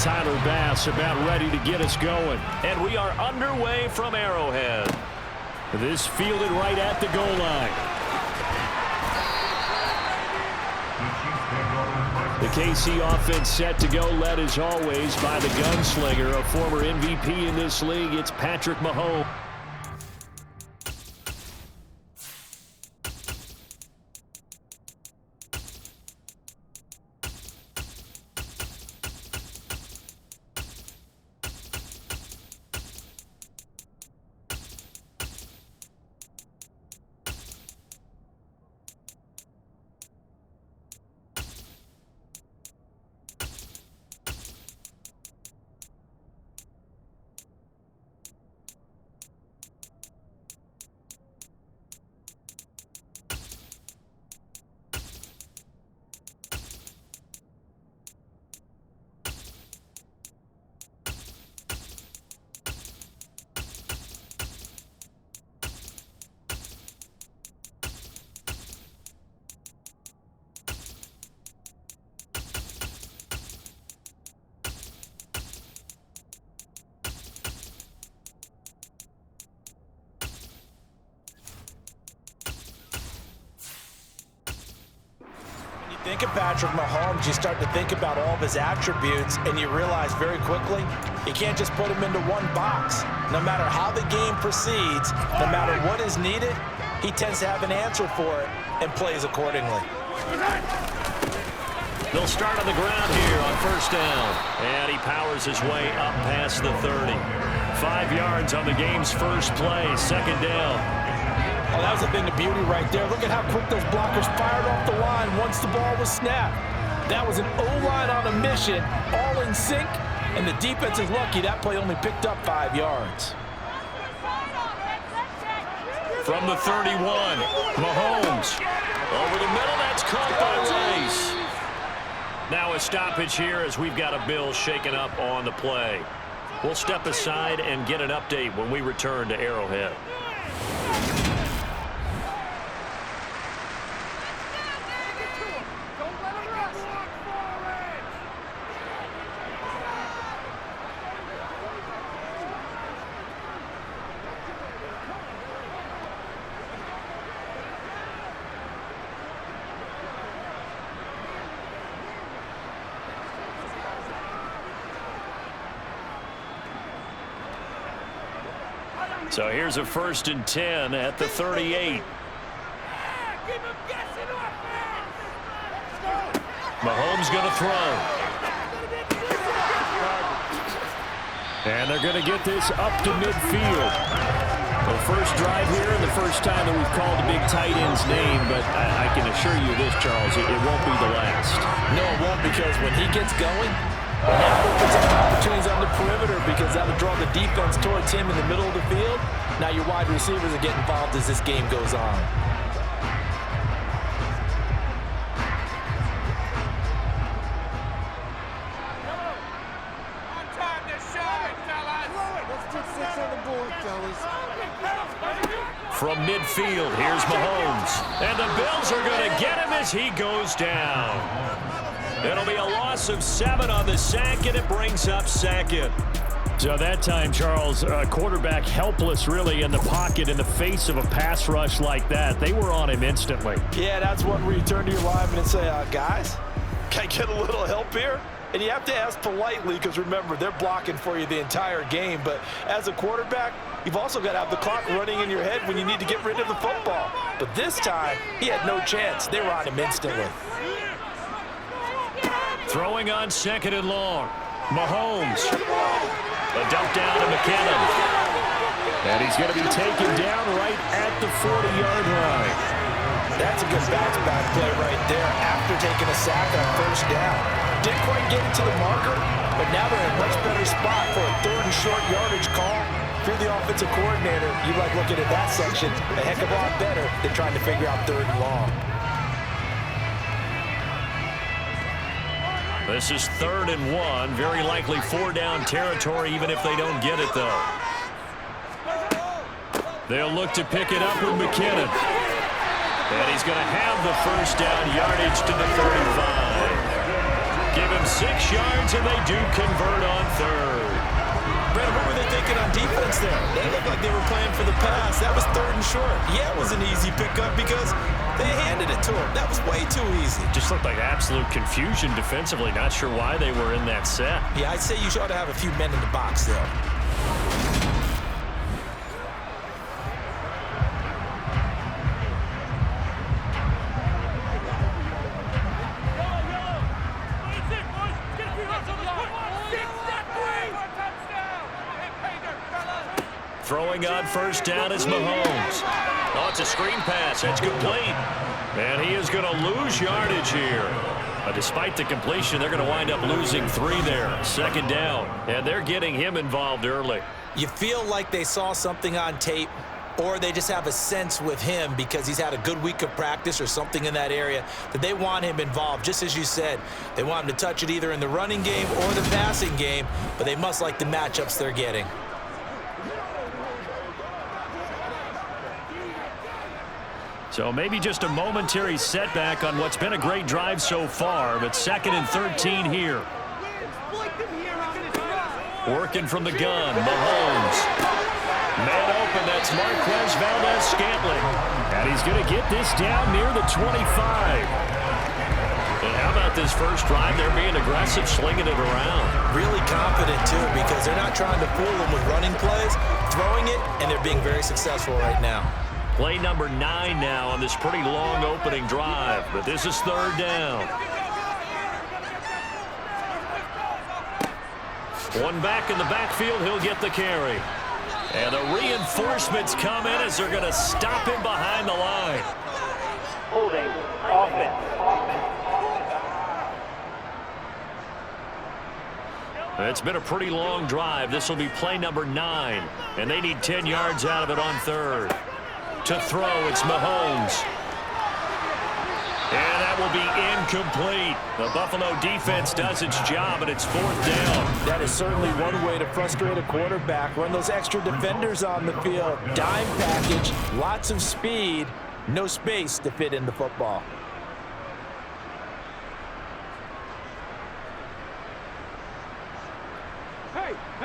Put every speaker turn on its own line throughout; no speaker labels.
Tyler Bass about ready to get us going. And we are underway from Arrowhead. This fielded right at the goal line. The KC offense set to go, led as always by the gunslinger, a former MVP in this league. It's Patrick Mahomes.
Think of Patrick Mahomes, you start to think about all of his attributes, and you realize very quickly you can't just put him into one box. No matter how the game proceeds, no matter what is needed, he tends to have an answer for it and plays accordingly.
They'll start on the ground here on first down. And he powers his way up past the 30. 5 yards on the game's first play, second down.
Oh, that was a thing of beauty right there. Look at how quick those blockers fired off the line once the ball was snapped. That was an O-line on a mission, all in sync, and the defense is lucky that play only picked up 5 yards.
From the 31, Mahomes. Over the middle, that's caught by Rice. Now a stoppage here as we've got a Bill shaken up on the play. We'll step aside and get an update when we return to Arrowhead. So here's a 1st and 10 at the 38. Mahomes going to throw. And they're going to get this up to midfield. The first drive here and the first time that we've called a big tight end's name, but I can assure you this, Charles, it won't be the last.
No, it won't, because when he gets going, that opens up opportunities on the perimeter, because that'll draw the defense towards him in the middle of the field. Now your wide receivers will get involved as this game goes on.
From midfield, here's Mahomes. And the Bills are going to get him as he goes down. It'll be a loss of 7 on the sack, and it brings up second. So that time, Charles, quarterback helpless really in the pocket in the face of a pass rush like that. They were on him instantly.
Yeah, that's one where you turn to your lineman and say, guys, can I get a little help here? And you have to ask politely, because remember, they're blocking for you the entire game. But as a quarterback, you've also got to have the clock running in your head when you need to get rid of the football. But this time, he had no chance. They were on him instantly.
Throwing on 2nd and long. Mahomes. A dump down to McKinnon. And he's going to be taken down right at the 40-yard line.
That's a good bounce-back play right there after taking a sack on first down. Didn't quite get it to the marker, but now they're in a much better spot for a 3rd and short yardage call. If you're the offensive coordinator, you like looking at that section a heck of a lot better than trying to figure out 3rd and long.
This is 3rd and 1. Very likely 4-down territory, even if they don't get it, though. They'll look to pick it up with McKinnon. And he's going to have the first down, yardage to the 35. Give him 6 yards, and they do convert on third.
Brandon, what were they thinking on defense there? They looked like they were playing for the pass. That was 3rd and short. Yeah, it was an easy pickup because they handed it to him. That was way too easy.
Just looked like absolute confusion defensively. Not sure why they were in that set.
Yeah, I'd say you ought to have a few men in the box there.
Throwing on 1st down is Mahomes. Oh, it's a screen pass. That's complete. And he is going to lose yardage here. Despite the completion, they're going to wind up losing 3 there. 2nd down. And they're getting him involved early.
You feel like they saw something on tape, or they just have a sense with him because he's had a good week of practice or something in that area that they want him involved. Just as you said, they want him to touch it either in the running game or the passing game, but they must like the matchups they're getting.
So maybe just a momentary setback on what's been a great drive so far, but 2nd and 13 here. Working from the gun, Mahomes. Man open, that's Marquez Valdez-Scantling. And he's going to get this down near the 25. And how about this first drive? They're being aggressive, slinging it around.
Really confident, too, because they're not trying to fool them with running plays, throwing it, and they're being very successful right now.
Play number 9 now on this pretty long opening drive, but this is 3rd down. One back in the backfield, he'll get the carry. And the reinforcements come in as they're going to stop him behind the line.
Holding, offense.
It's been a pretty long drive. This will be play number 9, and they need 10 yards out of it on 3rd. To throw, it's Mahomes. And that will be incomplete. The Buffalo defense does its job, and it's 4th down.
That is certainly one way to frustrate a quarterback. Run those extra defenders on the field. Dime package, lots of speed, no space to fit in the football.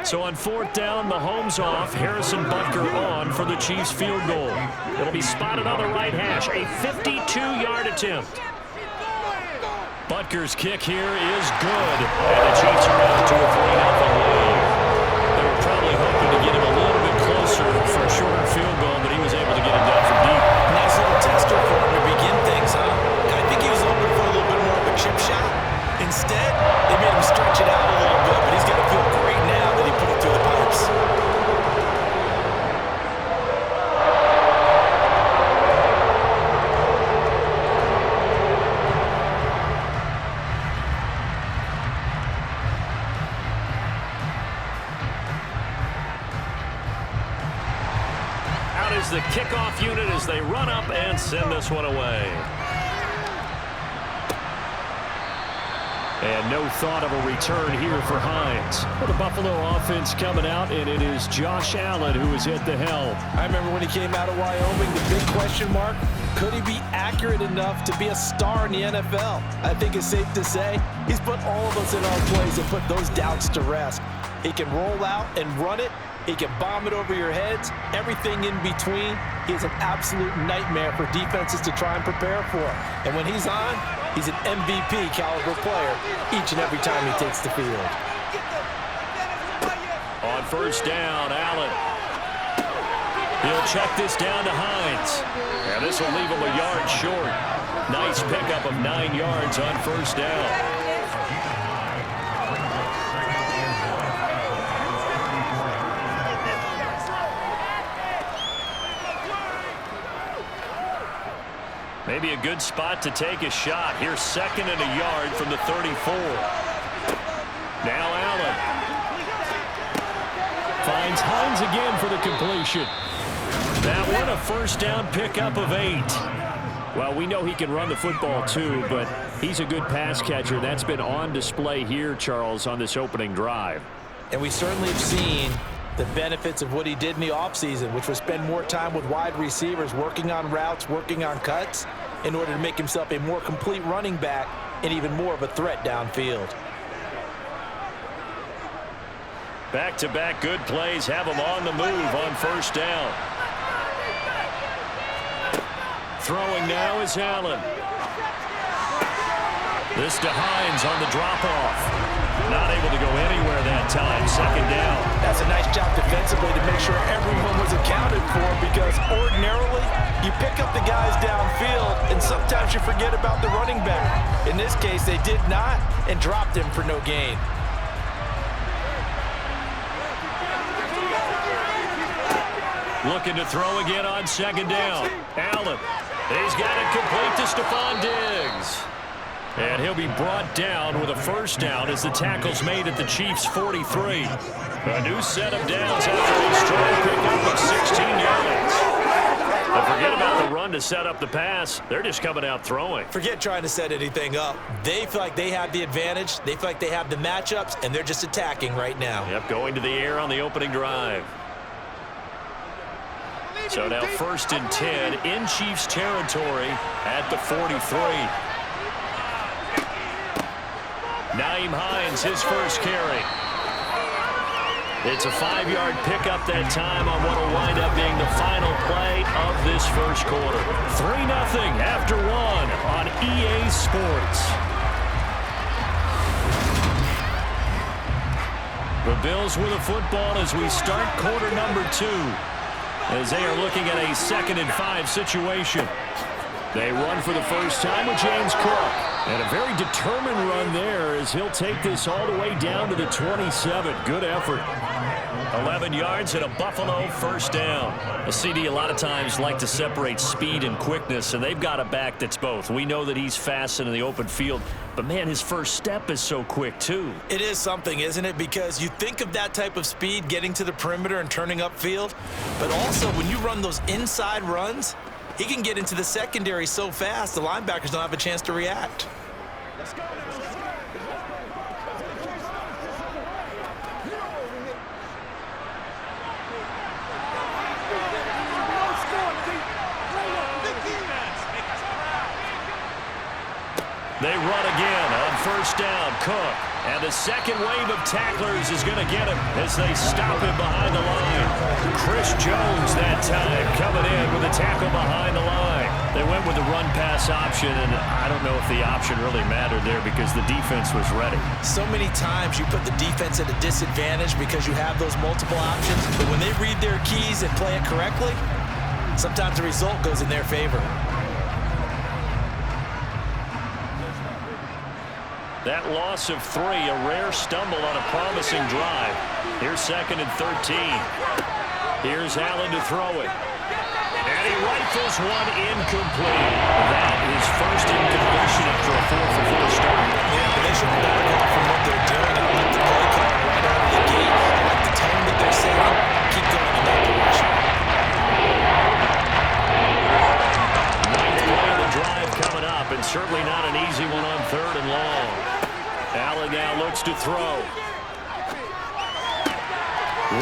So on 4th down, Mahomes off, Harrison Butker on for the Chiefs field goal. It'll be spotted on the right hash, a 52-yard attempt. Butker's kick here is good, and the Chiefs are out to a 3-0 lead. They were probably hoping to get him a little bit closer for a shorter field goal, but he was able to get him down from deep.
Nice little tester for him to begin things, huh? I think he was hoping for a little bit more of a chip shot. Instead, they made him stretch it out a little bit, but he's going to feel great now that he put it through the pipes.
Out is the kickoff unit as they run up and send this one away. And no thought of a return here for Hines. For the Buffalo offense coming out, and it is Josh Allen who is at the helm.
I remember when he came out of Wyoming, the big question mark, could he be accurate enough to be a star in the NFL? I think it's safe to say he's put all of us in our place and put those doubts to rest. He can roll out and run it. He can bomb it over your heads, everything in between. He is an absolute nightmare for defenses to try and prepare for. And when he's on, he's an MVP caliber player each and every time he takes the field.
On 1st down, Allen. He'll check this down to Hines. And this will leave him a yard short. Nice pickup of 9 yards on 1st down. Maybe a good spot to take a shot. Here's 2nd and a yard from the 34. Now Allen. Finds Hines again for the completion. That one a 1st down pickup of 8. Well, we know he can run the football too, but he's a good pass catcher. That's been on display here, Charles, on this opening drive.
And we certainly have seen the benefits of what he did in the offseason, which was spend more time with wide receivers, working on routes, working on cuts. in order to make himself a more complete running back and even more of a threat downfield.
Back-to-back good plays have him on the move on first down. Throwing now is Allen. This to Hines on the drop-off. Not able to go anywhere that time. Second down.
That's a nice job defensively to make sure everyone was accounted for, because ordinarily you pick up the guys downfield and sometimes you forget about the running back. In this case, they did not and dropped him for no gain.
Looking to throw again on second down. Allen. He's got it complete to Stephon Diggs. And he'll be brought down with a first down as the tackle's made at the Chiefs' 43. A new set of downs after a strong pickup of 16 yards. But forget about the run to set up the pass. They're just coming out throwing.
Forget trying to set anything up. They feel like they have the advantage. They feel like they have the matchups, and they're just attacking right now.
Yep, going to the air on the opening drive. So now 1st and 10 in Chiefs territory at the 43. Nyheim Hines, his first carry. It's a 5-yard pickup that time on what will wind up being the final play of this first quarter. 3-0 after 1 on EA Sports. The Bills with a football as we start quarter number 2. As they are looking at a 2nd and 5 situation. They run for the first time with James Cook. And a very determined run there as he'll take this all the way down to the 27. Good effort. 11 yards and a Buffalo first down. A CD a lot of times like to separate speed and quickness, and they've got a back that's both. We know that he's fast in the open field, but man, his first step is so quick too.
It is something, isn't it? Because you think of that type of speed getting to the perimeter and turning upfield, but also when you run those inside runs, he can get into the secondary so fast the linebackers don't have a chance to react.
Let's go.
They run again on first down. Cook. And the second wave of tacklers is going to get him as they stop him behind the line. Chris Jones that time coming in with a tackle behind the line. They went with the run-pass option, and I don't know if the option really mattered there because the defense was ready.
So many times you put the defense at a disadvantage because you have those multiple options, but when they read their keys and play it correctly, sometimes the result goes in their favor.
That loss of 3, a rare stumble on a promising drive. Here's 2nd and 13. Here's Allen to throw it. And he rifles one incomplete. That is first incompletion after a 4-for-4 start.
Yeah, but they should back off from what they're doing. I like the play call right out of the gate. I like the tone that they're setting. Keep going in that direction.
Ninth play of the drive coming up, and certainly not an easy one on 3rd and long. Allen now looks to throw.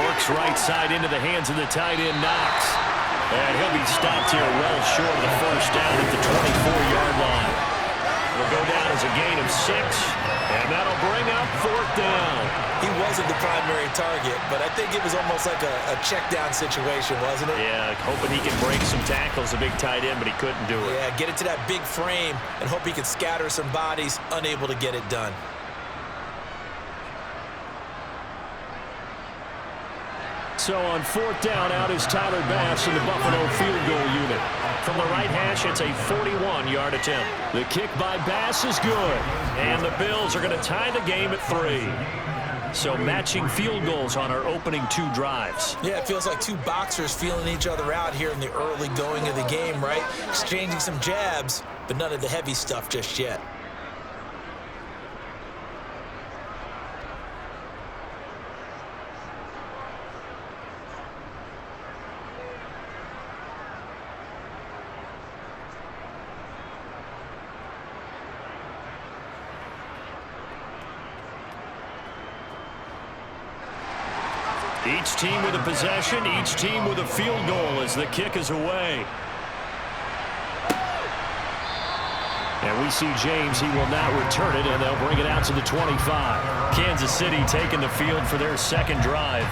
Works right side into the hands of the tight end, Knox. And he'll be stopped here well short of the first down at the 24-yard line. It'll go down as a gain of 6, and that'll bring up 4th down.
He wasn't the primary target, but I think it was almost like a check-down situation, wasn't it?
Yeah, hoping he can break some tackles, a big tight end, but he couldn't do it.
Yeah, get it to that big frame and hope he could scatter some bodies, unable to get it done.
So on 4th down, out is Tyler Bass in the Buffalo field goal unit. From the right hash, it's a 41-yard attempt. The kick by Bass is good, and the Bills are going to tie the game at 3. So matching field goals on our opening 2 drives.
Yeah, it feels like 2 boxers feeling each other out here in the early going of the game, right? Exchanging some jabs, but none of the heavy stuff just yet.
Each team with a possession, each team with a field goal as the kick is away. And we see James. He will now return it, and they'll bring it out to the 25. Kansas City taking the field for their second drive.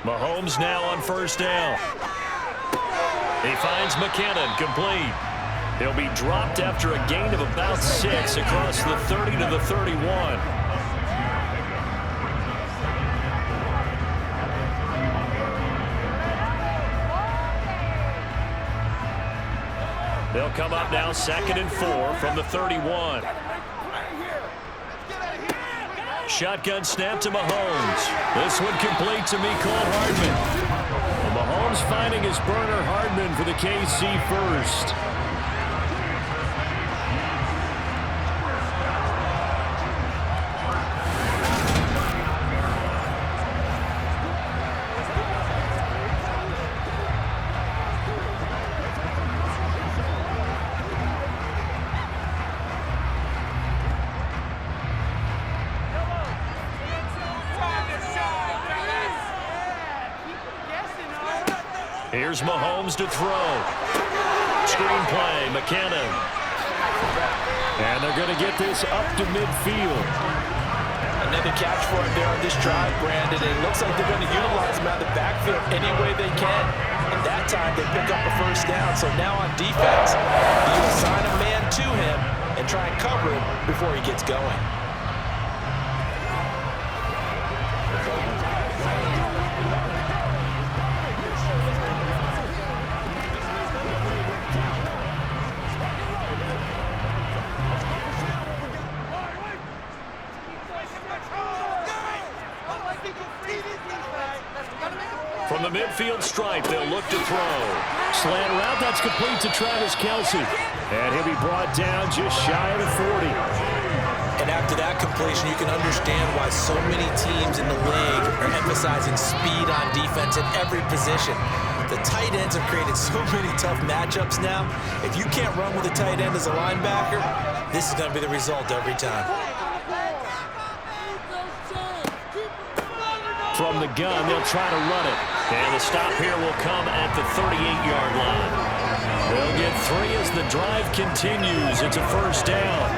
Mahomes now on first down. He finds McKinnon, complete. He'll be dropped after a gain of about 6 across the 30 to the 31. They'll come up now 2nd and 4 from the 31. Shotgun snap to Mahomes. This one complete to Mecole Hardman. And Mahomes finding his burner Hardman for the KC first. Here's Mahomes to throw. Screenplay, McKinnon. And they're going to get this up to midfield.
Another catch for him there on this drive, Brandon. It looks like they're going to utilize him out of the backfield any way they can. And that time they pick up a first down. So now on defense, you assign a man to him and try and cover him before he gets going.
From the midfield stripe, they'll look to throw. Slant route, that's complete to Travis Kelce. And he'll be brought down just shy of the 40.
And after that completion, you can understand why so many teams in the league are emphasizing speed on defense at every position. The tight ends have created so many tough matchups now. If you can't run with a tight end as a linebacker, this is going to be the result every time.
From the gun, they'll try to run it. And the stop here will come at the 38-yard line. They'll get 3 as the drive continues. It's a first down.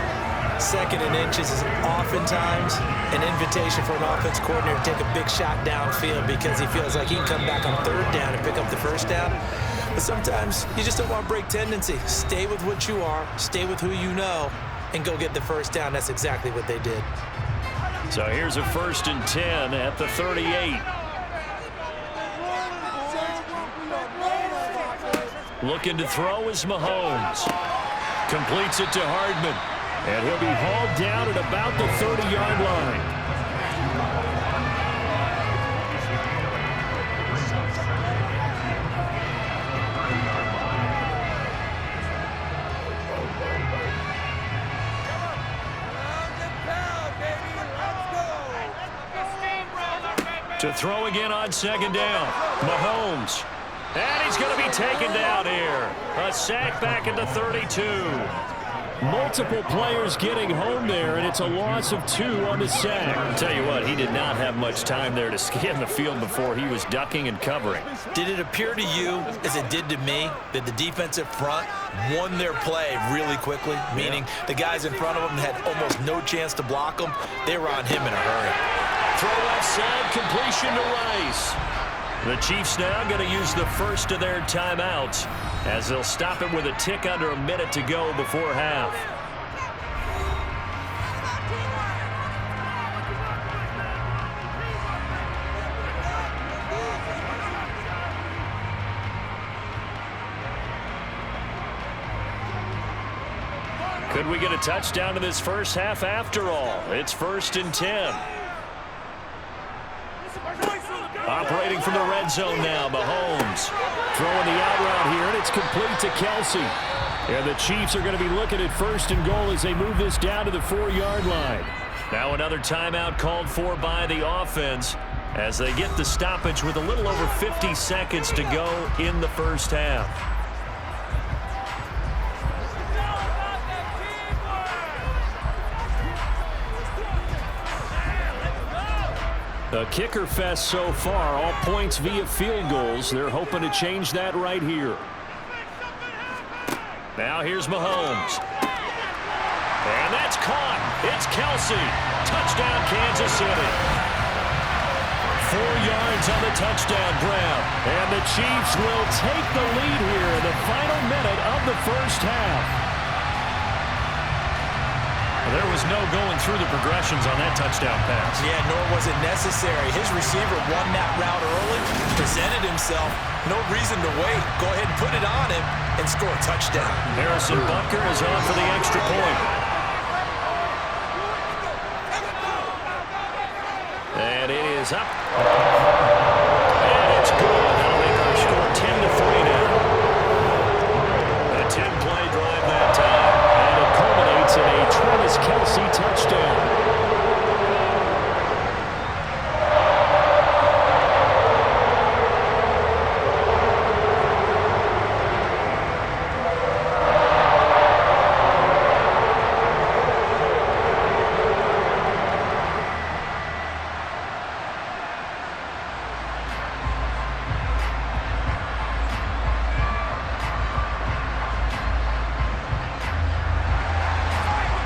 2nd and inches is oftentimes an invitation for an offense coordinator to take a big shot downfield because he feels like he can come back on 3rd down and pick up the first down. But sometimes you just don't want to break tendency. Stay with what you are, stay with who you know, and go get the first down. That's exactly what they did.
So here's a 1st and 10 at the 38. Looking to throw is Mahomes. Completes it to Hardman. And he'll be hauled down at about the 30-yard line. To throw again on 2nd down. Mahomes. And he's going to be taken down here. A sack back at the 32. Multiple players getting home there, and it's a loss of 2 on the sack. I'll tell you what, he did not have much time there to scan the field before he was ducking and covering.
Did it appear to you, as it did to me, that the defensive front won their play really quickly? Meaning the guys in front of them had almost no chance to block them. They were on him in a hurry.
Throw left side, completion to Rice. The Chiefs now going to use the first of their timeouts as they'll stop it with a tick under a minute to go before half. Could we get a touchdown to this first half after all? It's 1st and 10. Operating from the red zone now, Mahomes. Throwing the out route here, and it's complete to Kelce. And the Chiefs are going to be looking at 1st and goal as they move this down to the 4-yard line. Now another timeout called for by the offense as they get the stoppage with a little over 50 seconds to go in the first half. A kicker fest so far, all points via field goals. They're hoping to change that right here. Now here's Mahomes. And that's caught. It's Kelsey. Touchdown, Kansas City. 4 yards on the touchdown grab. And the Chiefs will take the lead here in the final minute of the first half. There was no going through the progressions on that touchdown pass.
Yeah, nor was it necessary. His receiver won that route early, presented himself. No reason to wait. Go ahead and put it on him and score a touchdown.
Harrison Butker is on for the extra point. And it is up. And it's good. That'll make our score 10-3 now. A 10-play drive that time. And it culminates in a Travis Kelce touchdown.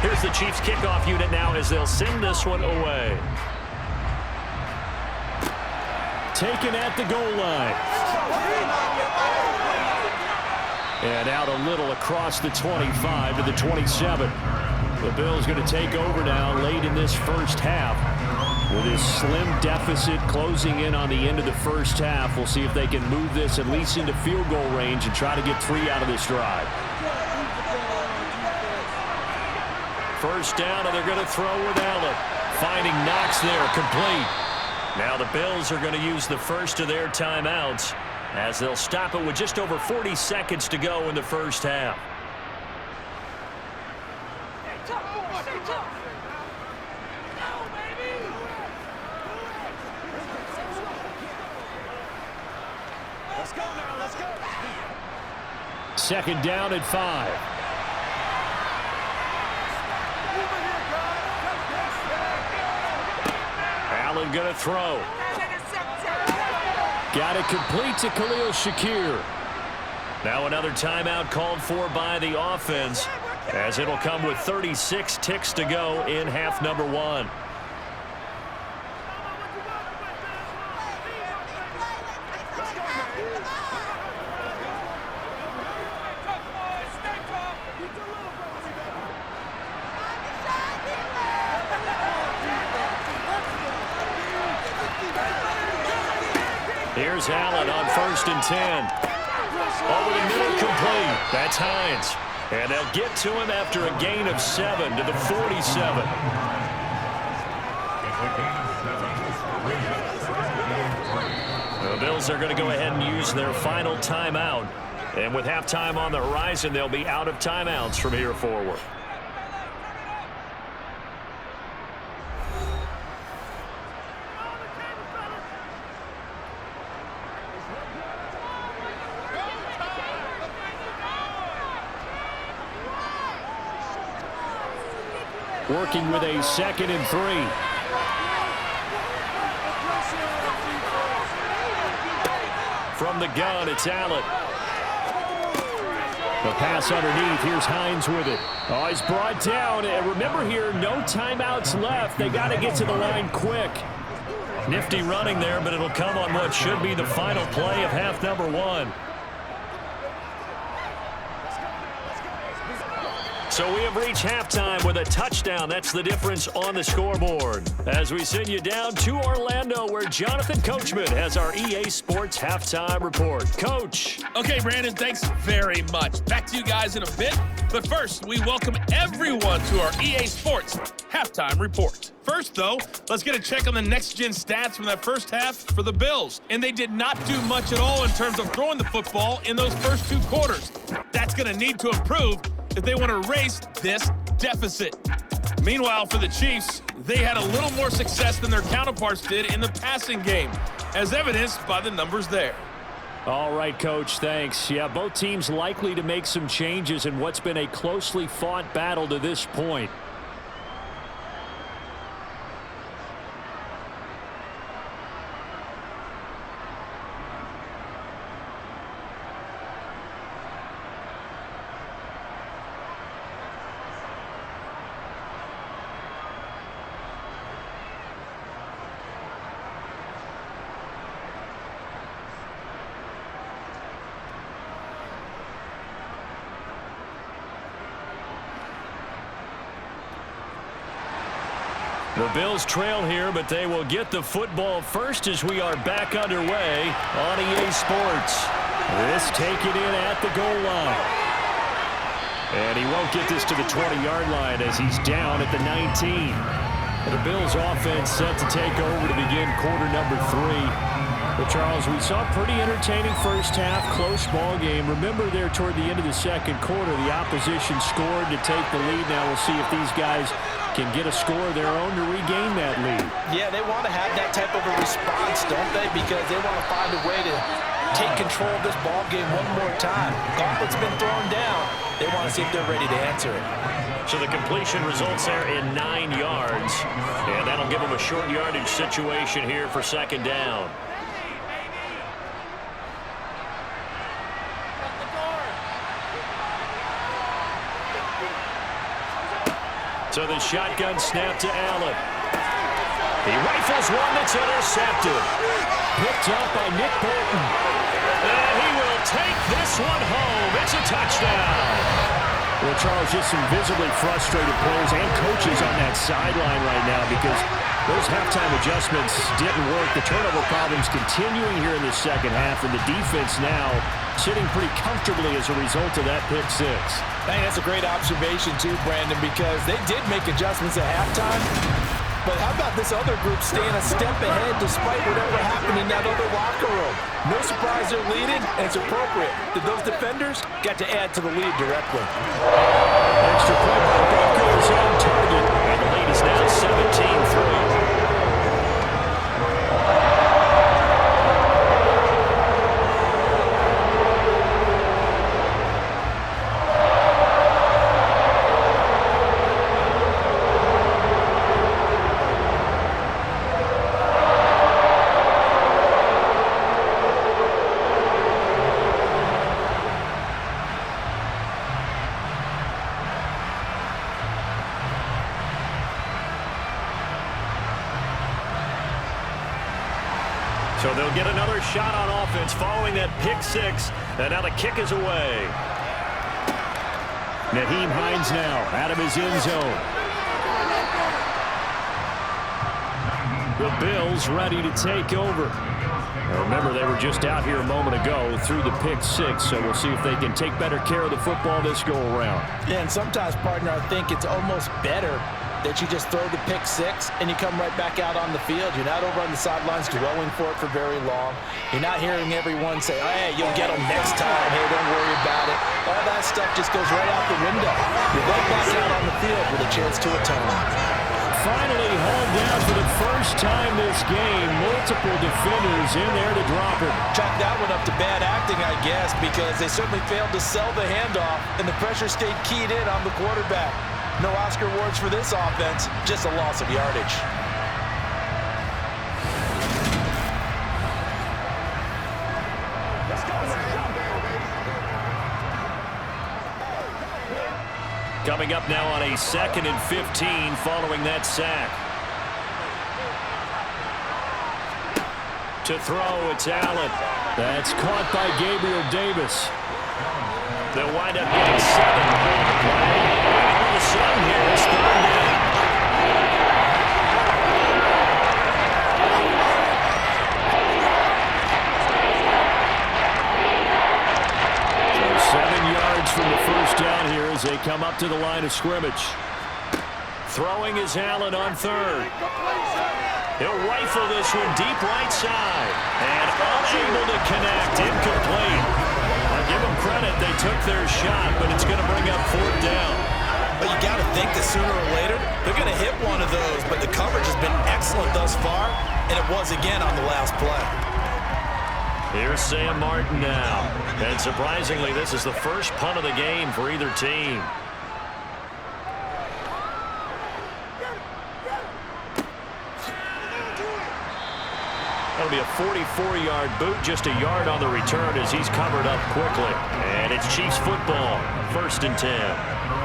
Here's the Chiefs kickoff unit now as they'll send this one away. Taken at the goal line. And out a little across the 25 to the 27. The Bills going to take over now late in this first half. With this slim deficit closing in on the end of the first half, we'll see if they can move this at least into field goal range and try to get 3 out of this drive. First down, and they're going to throw with Allen. Finding Knox there, complete. Now the Bills are going to use the first of their timeouts as they'll stop it with just over 40 seconds to go in the first half.
Let's go now, let's go.
Second down at 5. Allen going to throw. Got it complete to Khalil Shakir. Now another timeout called for by the offense as it'll come with 36 ticks to go in half number 1. Here's Allen on 1st and 10. Over the middle, complete. That's Hines. And they'll get to him after a gain of 7 to the 47. The Bills are going to go ahead and use their final timeout. And with halftime on the horizon, they'll be out of timeouts from here forward. Working with a 2nd and 3. From the gun, it's Allen. The pass underneath. Here's Hines with it. Oh, he's brought down. And remember here, no timeouts left. They got to get to the line quick. Nifty running there, but it'll come on what should be the final play of half number 1. So we have reached halftime with a touchdown. That's the difference on the scoreboard. As we send you down to Orlando, where Jonathan Coachman has our EA Sports Halftime Report. Coach.
Okay, Brandon, thanks very much. Back to you guys in a bit. But first, we welcome everyone to our EA Sports Halftime Report. First, though, let's get a check on the next-gen stats from that first half for the Bills. And they did not do much at all in terms of throwing the football in those first 2 quarters. That's going to need to improve if they want to erase this deficit. Meanwhile, for the Chiefs, they had a little more success than their counterparts did in the passing game, as evidenced by the numbers there.
All right, Coach, thanks. Yeah, both teams likely to make some changes in what's been a closely fought battle to this point. The Bills trail here, but they will get the football first as we are back underway on EA Sports. This taken in at the goal line. And he won't get this to the 20-yard line as he's down at the 19. The Bills offense set to take over to begin quarter number 3. Well, Charles, we saw a pretty entertaining first half, close ball game. Remember there toward the end of the second quarter, the opposition scored to take the lead. Now we'll see if these guys can get a score of their own to regain that lead.
Yeah, they want to have that type of a response, don't they? Because they want to find a way to take control of this ball game one more time. Gauntlet's been thrown down. They want to see if they're ready to answer it.
So the completion results there in 9 yards. And that'll give them a short yardage situation here for second down. So the shotgun snap to Allen. He rifles one that's intercepted. Picked up by Nick Bolton. And he will take this one home. It's a touchdown. Well, Charles, just some visibly frustrated players and coaches on that sideline right now because those halftime adjustments didn't work. The turnover problems continuing here in the second half, and the defense now sitting pretty comfortably as a result of that pick six.
I think that's a great observation too, Brandon, because they did make adjustments at halftime. But how about this other group staying a step ahead despite whatever happened in that other locker room? No surprise they're leading, and it's appropriate that those defenders got to add to the lead directly.
Extra point by Broncos on target, and the lead is now 17-3. So they'll get another shot on offense following that pick six. And now the kick is away. Nyheim Hines now out of his end zone. The Bills ready to take over. Now remember, they were just out here a moment ago through the pick six, so we'll see if they can take better care of the football this go-around.
Yeah, and sometimes, partner, I think it's almost better that you just throw the pick six and you come right back out on the field. You're not over on the sidelines dwelling for it for very long. You're not hearing everyone say, oh, hey, you'll get them next time. Hey, don't worry about it. All that stuff just goes right out the window. You're right back out on the field with a chance to atone.
Finally hauled down for the first time this game. Multiple defenders in there to drop him.
Chalk that one up to bad acting, I guess, because they certainly failed to sell the handoff, and the pressure stayed keyed in on the quarterback. No Oscar awards for this offense, just a loss of yardage.
Coming up now on a 2nd and 15 following that sack. To throw, it's Allen. That's caught by Gabriel Davis. They'll wind up getting 7 on the play. All of a sudden here, it's 3rd down. So 7 yards from the first down here as they come up to the line of scrimmage. Throwing is Allen on 3rd. He'll rifle this one deep right side. And unable to connect. Incomplete. I'll give them credit. They took their shot, but it's going to bring up 4th down.
But you got to think that sooner or later, they're going to hit one of those. But the coverage has been excellent thus far, and it was again on the last play.
Here's Sam Martin now. And surprisingly, this is the first punt of the game for either team. That'll be a 44-yard boot, just a yard on the return as he's covered up quickly. And it's Chiefs football, 1st and 10.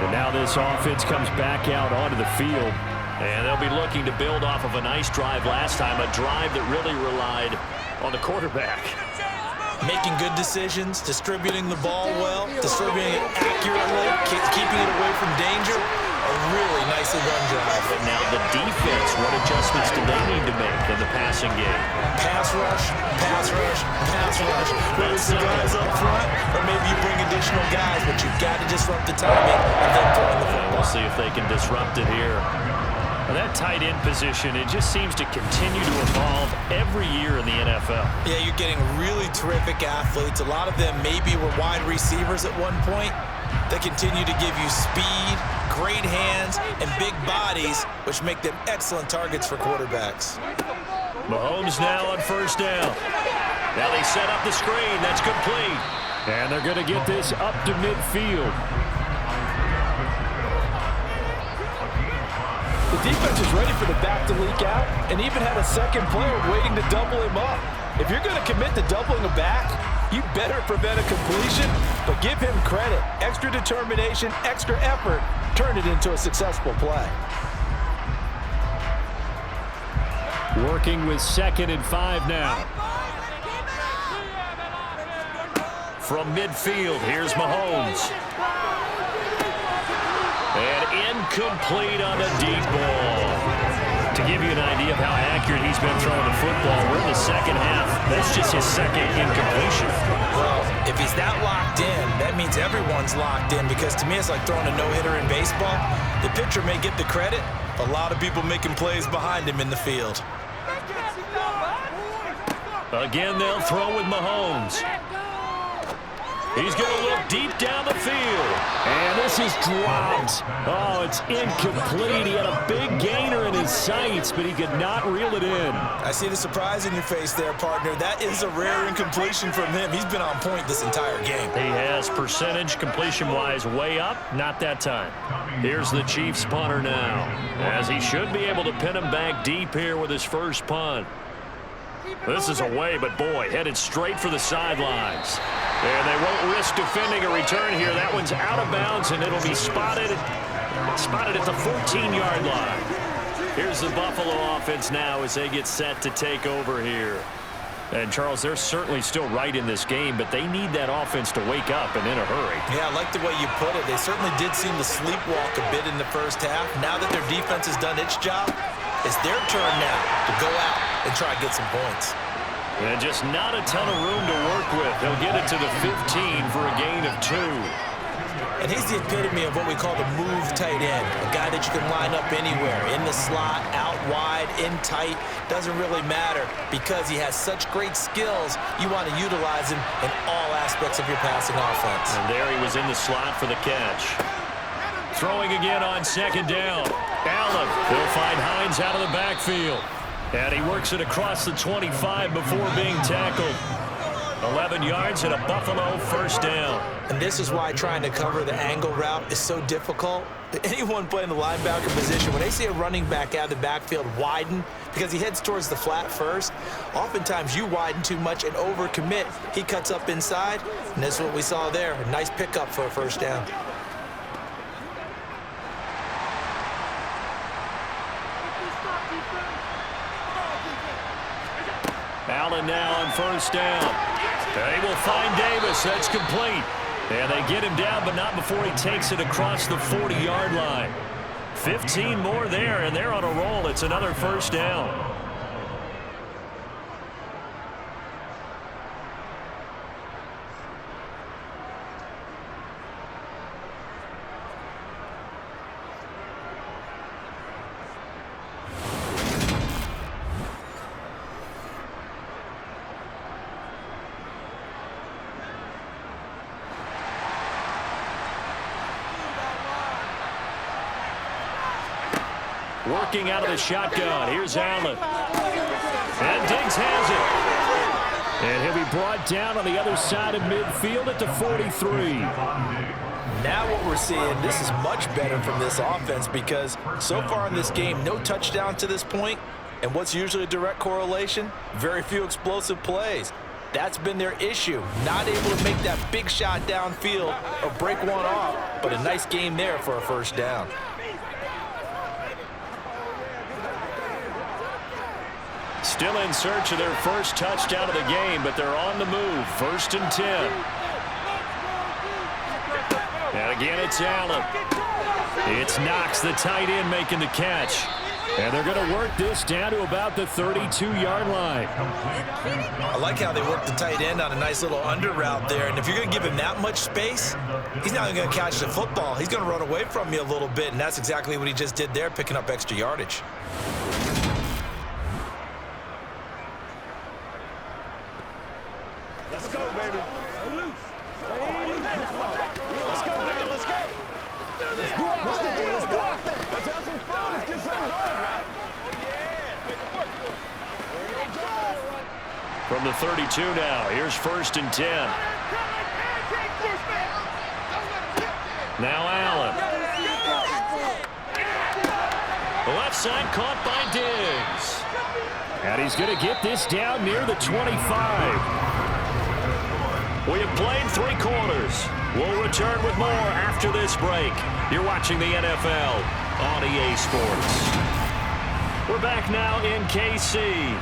And now this offense comes back out onto the field. And they'll be looking to build off of a nice drive last time, a drive that really relied on the quarterback.
Making good decisions, distributing the ball well, distributing it accurately, keeping it away from danger. A really nicely run drive.
But now the defense adjustments do they need to make in the passing game?
Pass rush, pass rush, pass rush. Whether it's the guys up front or maybe you bring additional guys, but you've got to disrupt the timing of them throwing the football.
We'll see if they can disrupt it here. Well, that tight end position, it just seems to continue to evolve every year in the NFL.
Yeah, you're getting really terrific athletes. A lot of them maybe were wide receivers at one point. They continue to give you speed, great hands, and big bodies, which make them excellent targets for quarterbacks.
Mahomes now on first down. Now they set up the screen. That's complete. And they're going to get this up to midfield.
The defense is ready for the back to leak out and even had a second player waiting to double him up. If you're going to commit to doubling a back, you better prevent a completion, but give him credit. Extra determination, extra effort, turn it into a successful play.
Working with 2nd and 5 now. From midfield, here's Mahomes. And incomplete on the deep ball. To give you an idea of how accurate he's been throwing the football, we're in the second half. That's just his second incompletion.
Well, if he's that locked in, that means everyone's locked in, because to me it's like throwing a no-hitter in baseball. The pitcher may get the credit, a lot of people making plays behind him in the field.
Again, they'll throw with Mahomes. He's going to look deep down the field. And this is dropped. Oh, it's incomplete. He had a big gainer in his sights, but he could not reel it in.
I see the surprise in your face there, partner. That is a rare incompletion from him. He's been on point this entire game.
He has percentage completion-wise way up. Not that time. Here's the Chiefs punter now, as he should be able to pin him back deep here with his first punt. This is away, but boy, headed straight for the sidelines. And they won't risk defending a return here. That one's out of bounds, and it'll be spotted at the 14-yard line. Here's the Buffalo offense now as they get set to take over here. And, Charles, they're certainly still right in this game, but they need that offense to wake up and in a hurry.
Yeah, I like the way you put it. They certainly did seem to sleepwalk a bit in the first half. Now that their defense has done its job, it's their turn now to go out and try to get some points.
And just not a ton of room to work with. They'll get it to the 15 for a gain of 2.
And he's the epitome of what we call the move tight end, a guy that you can line up anywhere, in the slot, out wide, in tight, doesn't really matter, because he has such great skills. You want to utilize him in all aspects of your passing offense.
And there he was in the slot for the catch. Throwing again on 2nd down. Allen, he'll find Hines out of the backfield. And he works it across the 25 before being tackled. 11 yards and a Buffalo first down.
And this is why trying to cover the angle route is so difficult. Anyone playing the linebacker position, when they see a running back out of the backfield widen, because he heads towards the flat first, oftentimes you widen too much and overcommit. He cuts up inside, and that's what we saw there. A nice pickup for a first down.
Allen now on first down. They will find Davis. That's complete. And they get him down, but not before he takes it across the 40-yard line. 15 more there, and they're on a roll. It's another first down. Working out of the shotgun. Here's Allen. And Diggs has it. And he'll be brought down on the other side of midfield at the 43.
Now what we're seeing, this is much better from this offense, because so far in this game, no touchdown to this point. And what's usually a direct correlation? Very few explosive plays. That's been their issue. Not able to make that big shot downfield or break one off, but a nice game there for a first down.
Still in search of their first touchdown of the game, but they're on the move. 1st and 10. And again, it's Allen. It's Knox, the tight end, making the catch. And they're going to work this down to about the 32-yard line.
I like how they work the tight end on a nice little under route there. And if you're going to give him that much space, he's not going to catch the football. He's going to run away from you a little bit, and that's exactly what he just did there, picking up extra yardage.
Let's go, baby.
From the 32 now, here's 1st and 10. Now Allen. The left side caught by Diggs. And he's going to get this down near the 25. We have played 3 quarters. We'll return with more after this break. You're watching the NFL on EA Sports. We're back now in KC.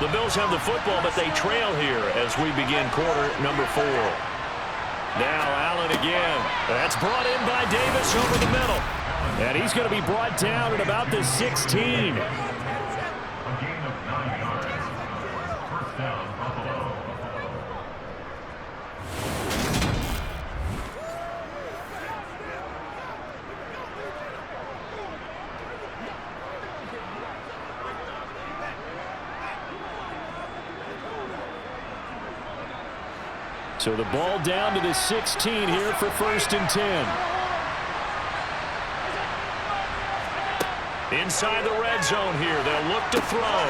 The Bills have the football, but they trail here as we begin quarter number 4. Now Allen again. That's brought in by Davis over the middle. And he's going to be brought down at about the 16. So the ball down to the 16 here for 1st and 10. Inside the red zone here. They'll look to throw.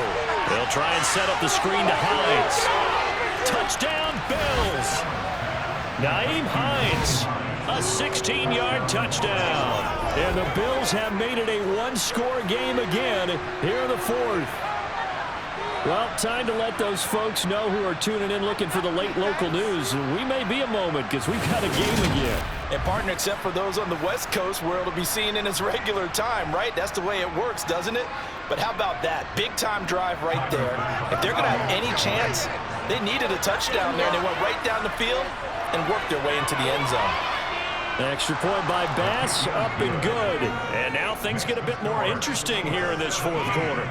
They'll try and set up the screen to Hines. Touchdown, Bills. Nyheim Hines. A 16-yard touchdown. And the Bills have made it a one-score game again here in the 4th. Well, time to let those folks know who are tuning in looking for the late local news. We may be a moment because we've got a game again.
And, partner, except for those on the West Coast where it'll be seen in its regular time, right? That's the way it works, doesn't it? But how about that? Big-time drive right there. If they're going to have any chance, they needed a touchdown there, and they went right down the field and worked their way into the end zone.
An extra point by Bass, up and good. And now things get a bit more interesting here in this 4th quarter.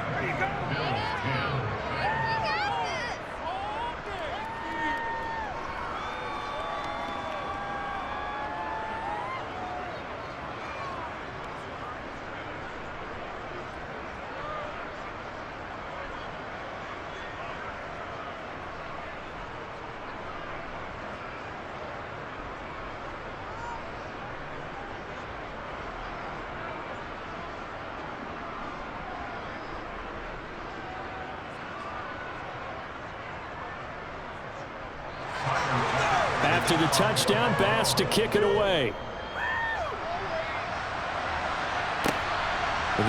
After the touchdown, Bass to kick it away.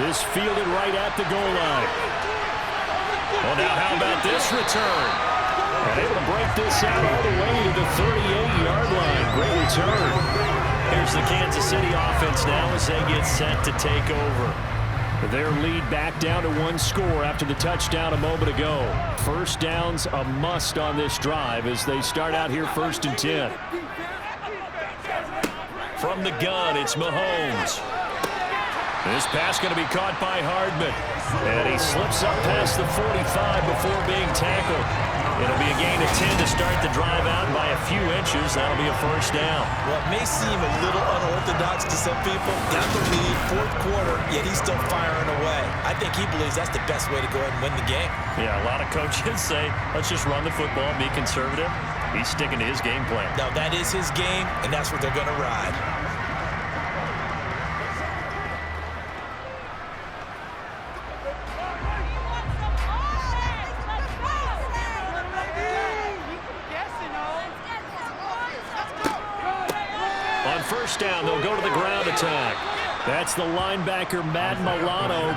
This fielded right at the goal line. Well, now how about this return? And able to break this out all the way to the 38-yard line. Great return. Here's the Kansas City offense now as they get set to take over. Their lead back down to 1 score after the touchdown a moment ago. First down's a must on this drive as they start out here 1st and 10. From the gun, it's Mahomes. This pass going to be caught by Hardman. And he slips up past the 45 before being tackled. It'll be a gain of 10 to start the drive out by a few inches. That'll be a first down.
Well, it may seem a little unorthodox to some people. Got the lead, 4th quarter, yet he's still firing away. I think he believes that's the best way to go ahead and win the game.
Yeah, a lot of coaches say, let's just run the football and be conservative. He's sticking to his game plan.
Now, that is his game, and that's what they're going to ride.
First down, they'll go to the ground attack. That's the linebacker, Madden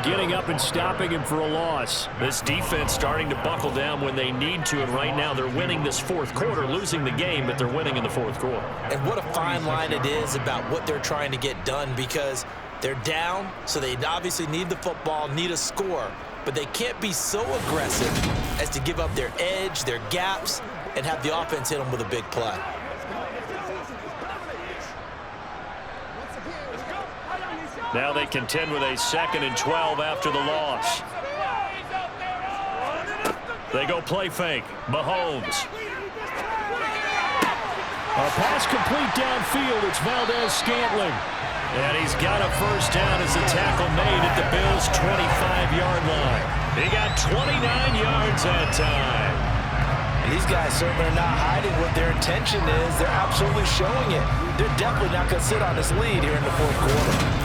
getting up and stopping him for a loss. This defense starting to buckle down when they need to, and right now they're winning this 4th quarter, losing the game, but they're winning in the 4th quarter.
And what a fine line it is about what they're trying to get done, because they're down, so they obviously need the football, need a score, but they can't be so aggressive as to give up their edge, their gaps, and have the offense hit them with a big play.
Now they contend with a 2nd and 12 after the loss. They go play fake. Mahomes. A pass complete downfield. It's Valdez-Scantling. And he's got a first down as the tackle made at the Bills' 25-yard line. He got 29 yards that time.
And these guys certainly are not hiding what their intention is. They're absolutely showing it. They're definitely not going to sit on this lead here in the fourth quarter.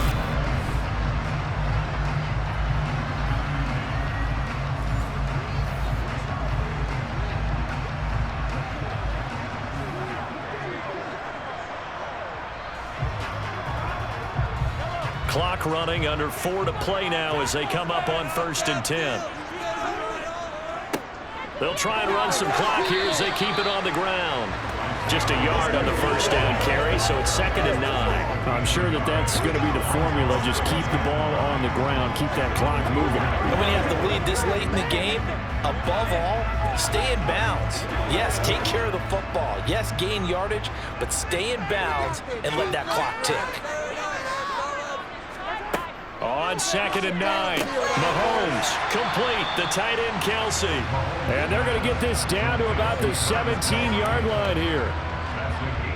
Clock running, under 4 to play now as they come up on 1st and 10. They'll try and run some clock here as they keep it on the ground. Just a yard on the first down carry, so it's 2nd and 9.
I'm sure that's going to be the formula. Just keep the ball on the ground, keep that clock moving.
And when you have the lead this late in the game, above all, stay in bounds. Yes, take care of the football. Yes, gain yardage, but stay in bounds and let that clock tick.
On 2nd and 9, Mahomes complete, the tight end Kelsey.
And they're going to get this down to about the 17-yard line here.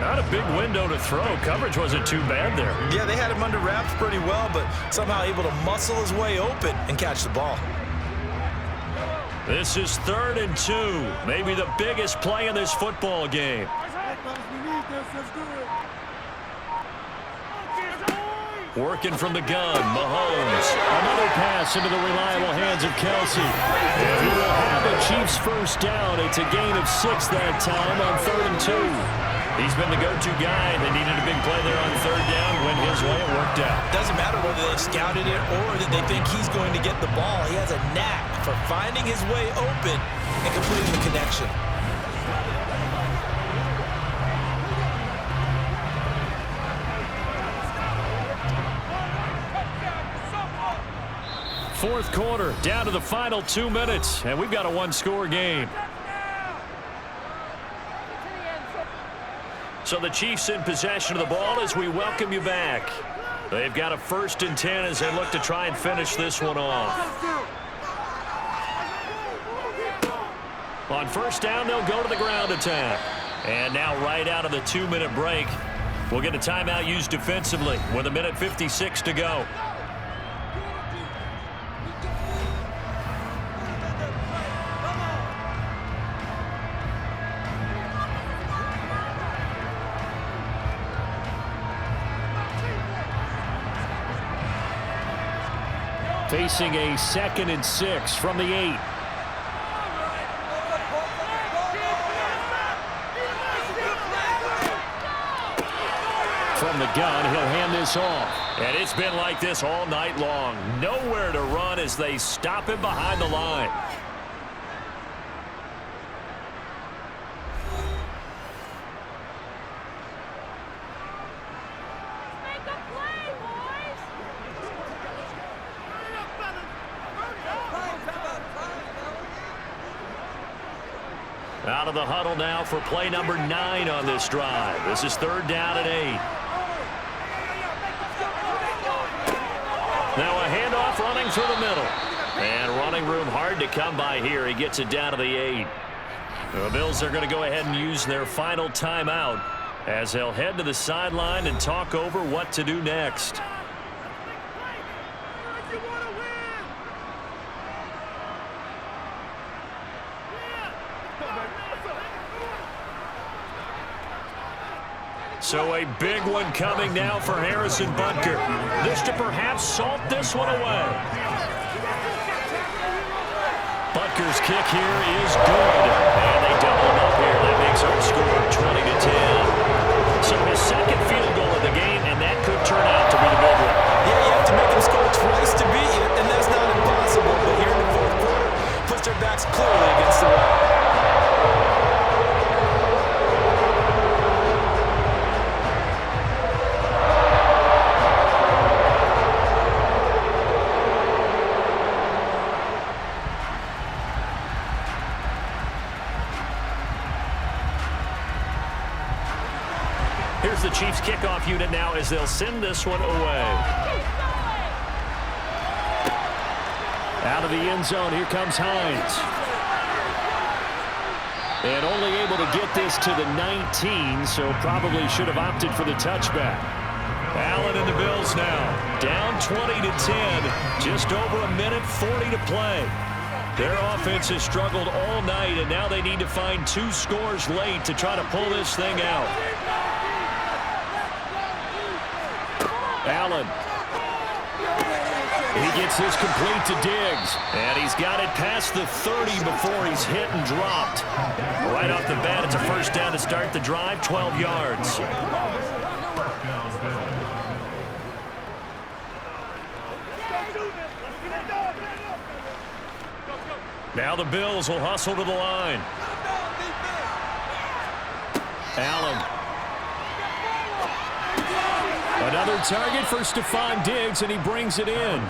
Not a big window to throw. Coverage wasn't too bad there.
Yeah, they had him under wraps pretty well, but somehow able to muscle his way open and catch the ball.
This is 3rd and 2, maybe the biggest play in this football game. Working from the gun, Mahomes.
Another pass into the reliable hands of Kelsey. And he will have the Chiefs first down. It's a gain of 6 that time on 3rd and 2.
He's been the go-to guy. They needed a big play there on 3rd down. Went his way, it worked out.
Doesn't matter whether they scouted it or that they think he's going to get the ball. He has a knack for finding his way open and completing the connection.
Fourth quarter, down to the final 2 minutes, and we've got a one-score game. So the Chiefs in possession of the ball as we welcome you back. They've got a 1st and 10 as they look to try and finish this one off. On 1st down, they'll go to the ground attack. And now right out of the 2-minute break, we'll get a timeout used defensively with 1:56 to go.
Facing a 2nd and 6 from the 8. From the gun, he'll hand this off.
And it's been like this all night long. Nowhere to run as they stop him behind the line. Out of the huddle now for play number 9 on this drive. This is 3rd down and 8. Now a handoff running through the middle. And running room hard to come by here. He gets it down to the 8. The Bills are going to go ahead and use their final timeout as they'll head to the sideline and talk over what to do next. So a big one coming now for Harrison Butker. This to perhaps salt this one away. Butker's kick here is good. And they double him up here. That makes our score 20-10. So his 2nd field goal of the game, and that could turn out to be the big one.
Yeah, you have to make them score twice to beat you, and that's not impossible. But here in the fourth quarter, puts their backs clearly against the wall.
Here's the Chiefs kickoff unit now as they'll send this one away.
Out of the end zone, here comes Hines. And only able to get this to the 19, so probably should have opted for the touchback. Allen and the Bills now down 20-10, just over a minute 40 to play. Their offense has struggled all night, and now they need to find 2 scores late to try to pull this thing out. Allen. He gets this complete to Diggs, and he's got it past the 30 before he's hit and dropped. Right off the bat, it's a first down to start the drive, 12 yards. Now the Bills will hustle to the line. Allen. Another target for Stephon Diggs, and he brings it in.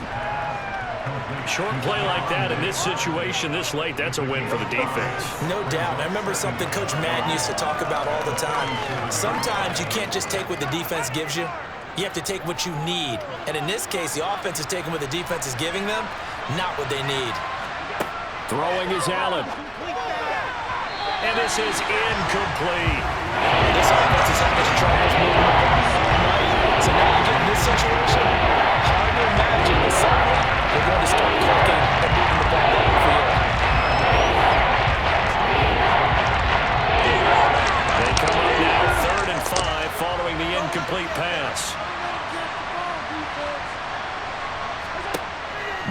Short play like that in this situation this late, that's a win for the defense.
No doubt. I remember something Coach Madden used to talk about all the time. Sometimes you can't just take what the defense gives you. You have to take what you need. And in this case, the offense is taking what the defense is giving them, not what they need.
Throwing is Allen.
And this is incomplete.
This offense is having trouble moving the ball. So now you get in this situation, hard to imagine that suddenly they're going to start clicking and moving the ball down the field.
They come up now 3rd and 5 following the incomplete pass.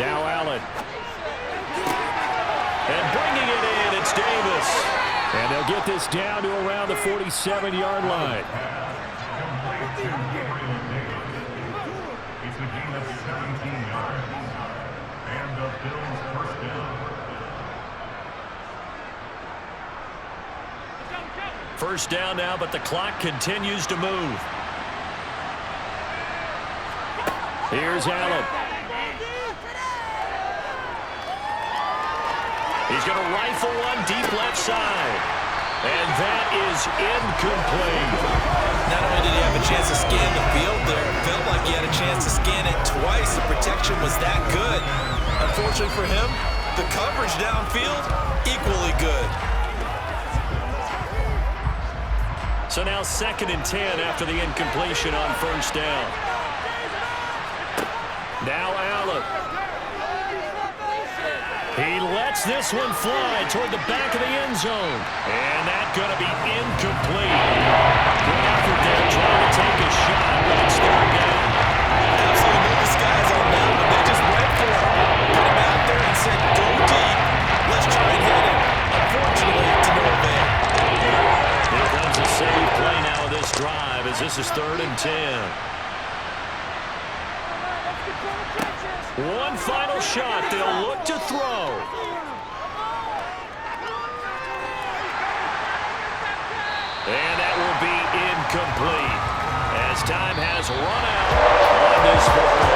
Now Allen.
And bringing it in, it's Davis.
And they'll get this down to around the 47-yard line.
It's a gain of 17 yards. And the Bills first down.
First down now, but the clock continues to move.
Here's Allen.
He's going to rifle one deep left side. And that is incomplete.
Not only did he have a chance to scan the field there, it felt like he had a chance to scan it twice. The protection was that good. Unfortunately for him, the coverage downfield, equally good.
So now 2nd and 10 after the incompletion on first down. Now Allen. He lets this one fly toward the back of the end zone. And that's going to be incomplete. Good effort there trying to take a shot, but it's 3rd down.
Absolutely no disguise on that one. They just went for it. Put him out there and said, go deep. Let's try and hit it. Unfortunately, to no avail.
Here comes a save play now of this drive as this is 3rd and 10. One final shot. They'll look to throw. And that will be incomplete as time has run out on this football.